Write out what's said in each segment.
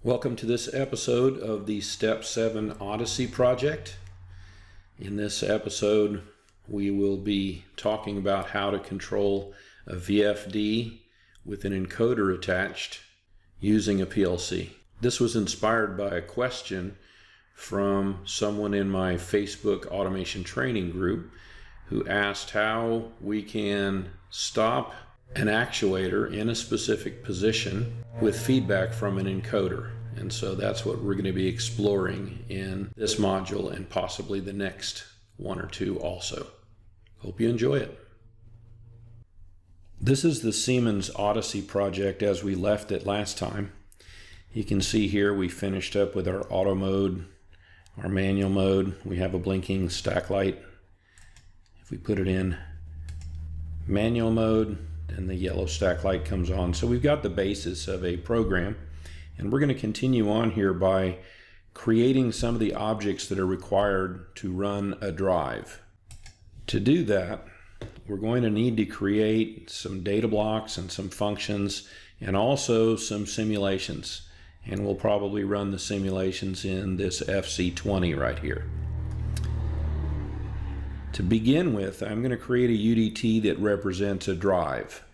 Welcome to this episode of the Step 7 Odyssey project. In this episode, we will be talking about how to control a VFD with an encoder attached using a PLC. This was inspired by a question from someone in my Facebook automation training group who asked how we can stop an actuator in a specific position with feedback from an encoder. And so that's what we're going to be exploring in this module and possibly the next one or two also. Hope you enjoy it. This is the Siemens Odyssey project as we left it last time. You can see here we finished up with our auto mode, our manual mode. We have a blinking stack light. If we put it in manual mode, then the yellow stack light comes on. So we've got the basis of a program, and we're going to continue on here by creating some of the objects that are required to run a drive. To do that, we're going to need to create some data blocks and some functions and also some simulations. And we'll probably run the simulations in this FC20 right here. To begin with, I'm going to create a UDT that represents a drive.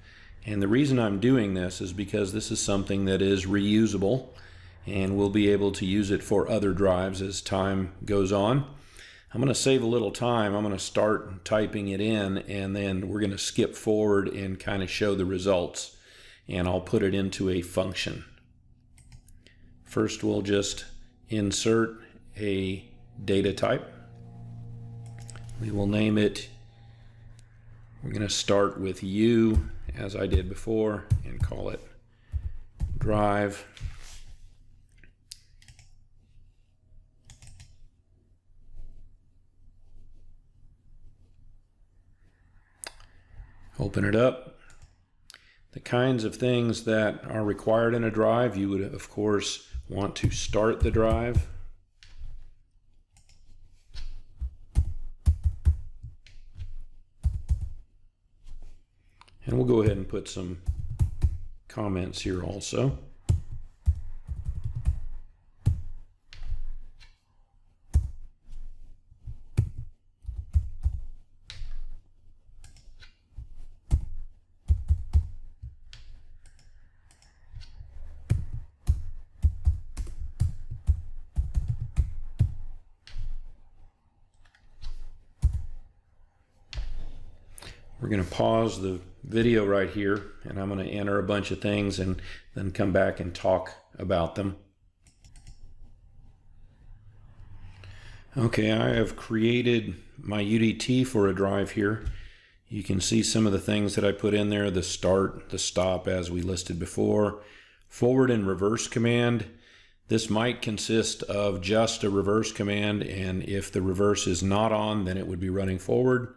And the reason I'm doing this is because this is something that is reusable and we'll be able to use it for other drives as time goes on. I'm going to save a little time. I'm going to start typing it in and then we're going to skip forward and kind of show the results. And I'll put it into a function. First, we'll just insert a data type. We will name it, we're going to start with U as I did before and call it drive. Open it up. The kinds of things that are required in a drive, you would of course want to start the drive. And we'll go ahead and put some comments here also. We're going to pause the video right here and I'm going to enter a bunch of things and then come back and talk about them. Okay, I have created my UDT for a drive here. You can see some of the things that I put in there, the start, the stop as we listed before, forward and reverse command. This might consist of just a reverse command, and if the reverse is not on, then it would be running forward.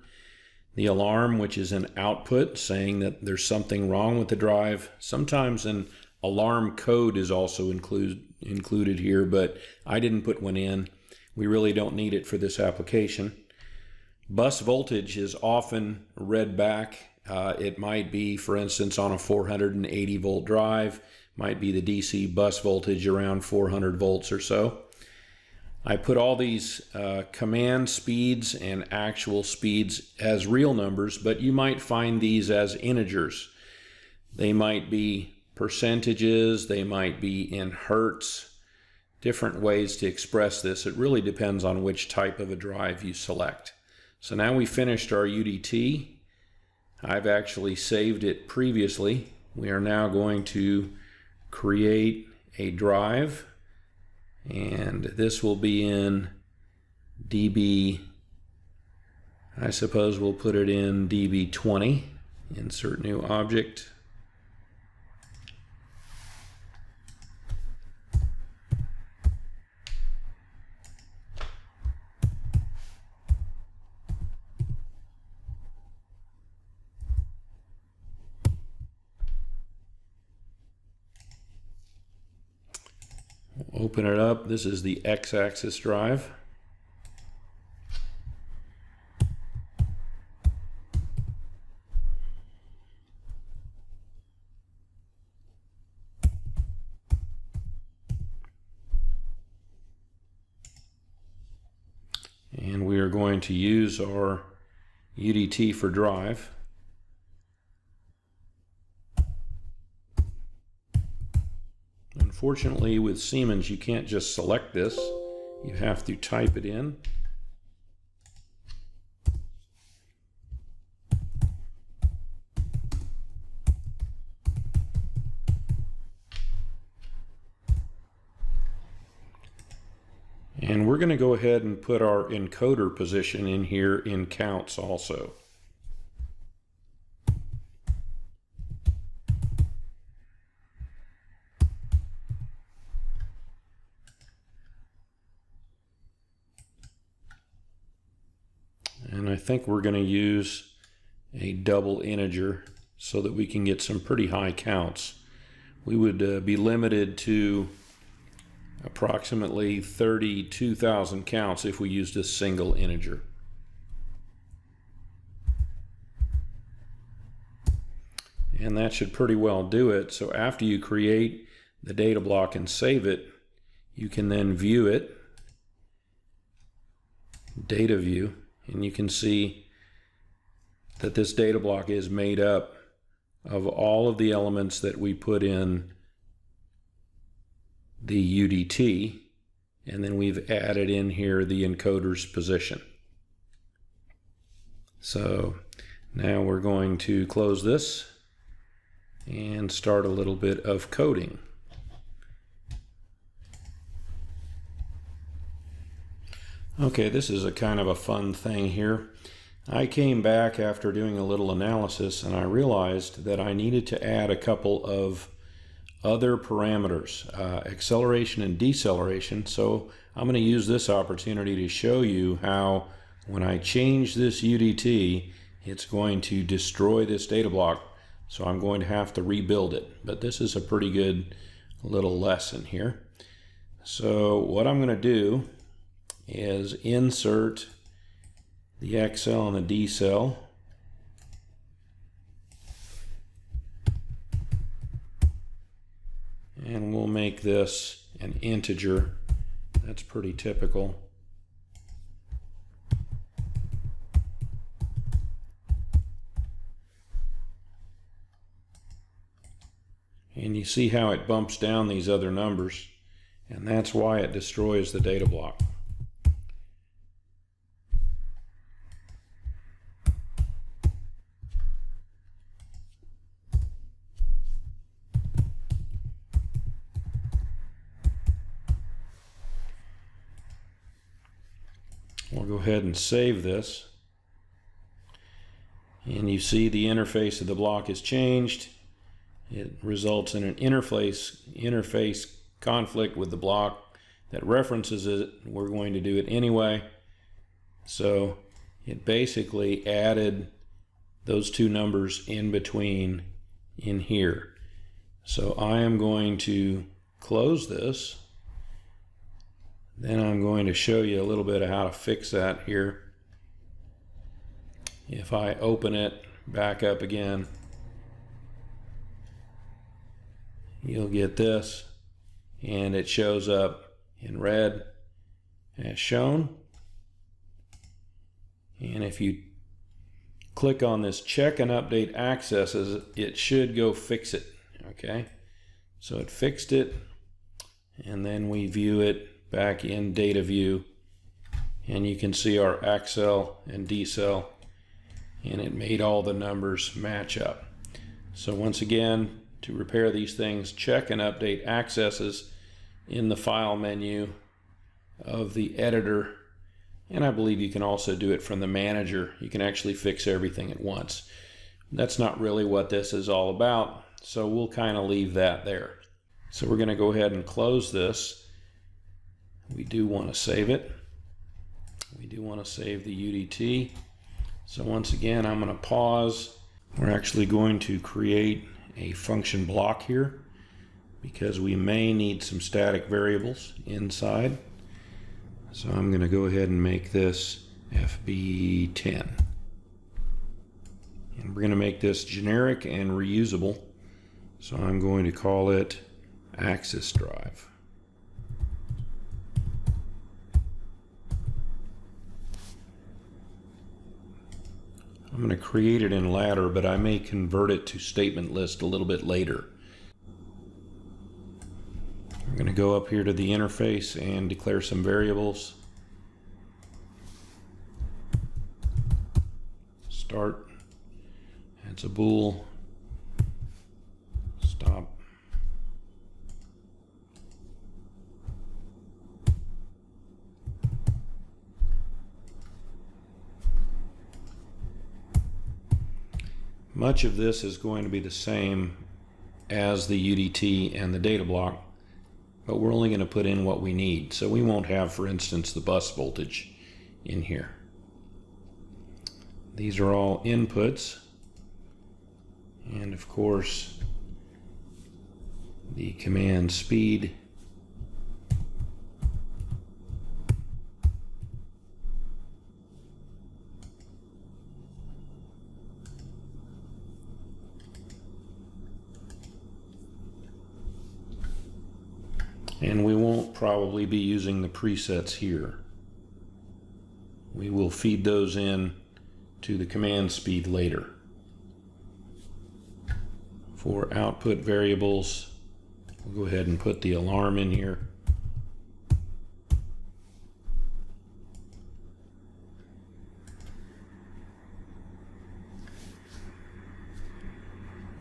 The alarm, which is an output saying that there's something wrong with the drive. Sometimes an alarm code is also included here, but I didn't put one in. We really don't need it for this application. Bus voltage is often read back. It might be, for instance, on a 480 volt drive, might be the DC bus voltage around 400 volts or so. I put all these command speeds and actual speeds as real numbers, but you might find these as integers. They might be percentages, they might be in hertz, different ways to express this. It really depends on which type of a drive you select. So now we finished our UDT. I've actually saved it previously. We are now going to create a drive. And this will be in DB, I suppose we'll put it in DB20, insert new object. Open it up. This is the X-axis drive. we are going to use our UDT for drive. Unfortunately, with Siemens, you can't just select this. You have to type it in. And we're going to go ahead and put our encoder position in here in counts also. And I think we're going to use a double integer so that we can get some pretty high counts. We would be limited to approximately 32,000 counts if we used a single integer. And that should pretty well do it. So after you create the data block and save it, you can then view it, data view, and you can see that this data block is made up of all of the elements that we put in the UDT, and then we've added in here the encoder's position. So now we're going to close this and start a little bit of coding. Okay, this is a kind of a fun thing here. I came back after doing a little analysis and I realized that I needed to add a couple of other parameters, acceleration and deceleration. So I'm going to use this opportunity to show you how when I change this UDT, it's going to destroy this data block. So I'm going to have to rebuild it. But this is a pretty good little lesson here. So what I'm going to do is insert the XL and the D cell. And we'll make this an integer. That's pretty typical. And you see how it bumps down these other numbers, and that's why it destroys the data block. We'll go ahead and save this. And you see the interface of the block is changed. It results in an interface conflict with the block that references it. We're going to do it anyway. So it basically added those two numbers in between in here. So I am going to close this. Then I'm going to show you a little bit of how to fix that here. If I open it back up again, you'll get this, and it shows up in red as shown. And if you click on this check and update accesses, it should go fix it. Okay, so it fixed it, and then we view it back in data view, and you can see our XL and D cell, and it made all the numbers match up. So once again, to repair these things, check and update accesses in the file menu of the editor, and I believe you can also do it from the manager. You can actually fix everything at once. That's not really what this is all about, so we'll kind of leave that there. So we're going to go ahead and close this. We do want to save it. We do want to save the UDT. So once again, I'm going to pause. We're actually going to create a function block here because we may need some static variables inside. So I'm going to go ahead and make this FB10. And we're going to make this generic and reusable. So I'm going to call it axis drive. I'm going to create it in ladder, but I may convert it to statement list a little bit later. I'm going to go up here to the interface and declare some variables. Start, that's a bool. Stop. Much of this is going to be the same as the UDT and the data block, but we're only going to put in what we need. So we won't have, for instance, the bus voltage in here. These are all inputs, and of course the command speed, and we won't probably be using the presets here. We will feed those in to the command speed later. For output variables, we'll go ahead and put the alarm in here.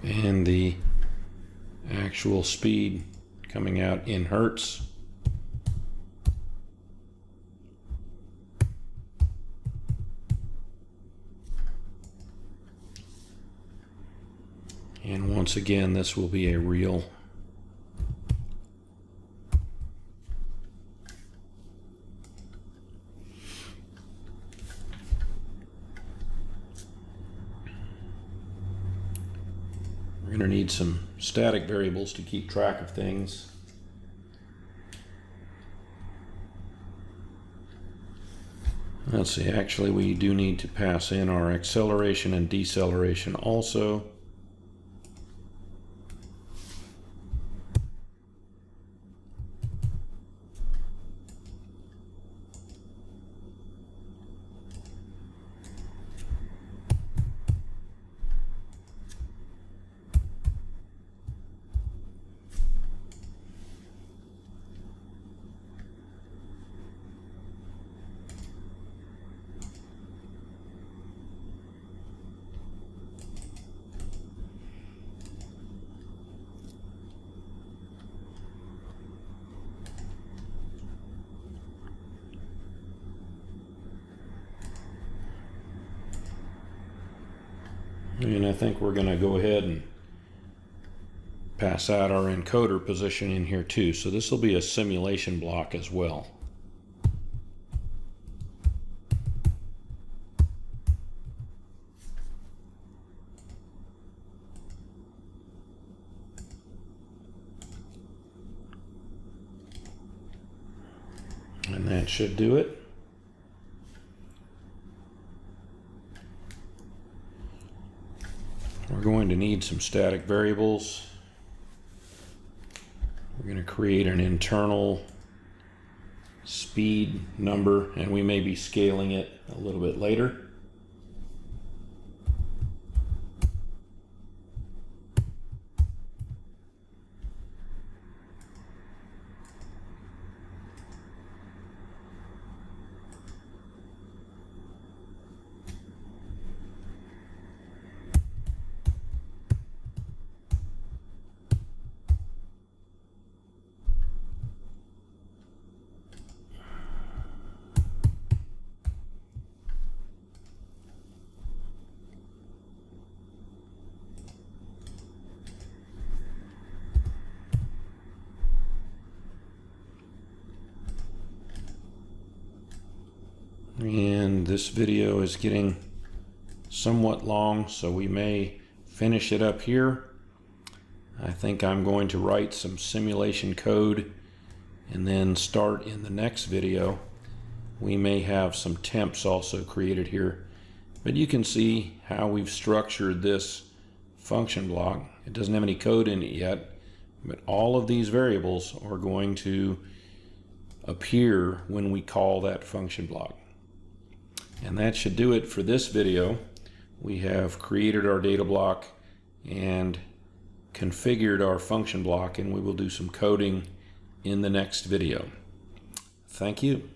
And the actual speed coming out in hertz. And once again, this will be a real. We're going to need some static variables to keep track of things. Let's see, actually we do need to pass in our acceleration and deceleration also. And I think we're going to go ahead and pass out our encoder position in here too. So this will be a simulation block as well. And that should do it. We're going to need some static variables. We're going to create an internal speed number, and we may be scaling it a little bit later. And this video is getting somewhat long, so we may finish it up here. I think I'm going to write some simulation code and then start in the next video. We may have some temps also created here, but you can see how we've structured this function block. It doesn't have any code in it yet, but all of these variables are going to appear when we call that function block. And that should do it for this video. we have created our data block and configured our function block, and we will do some coding in the next video. Thank you.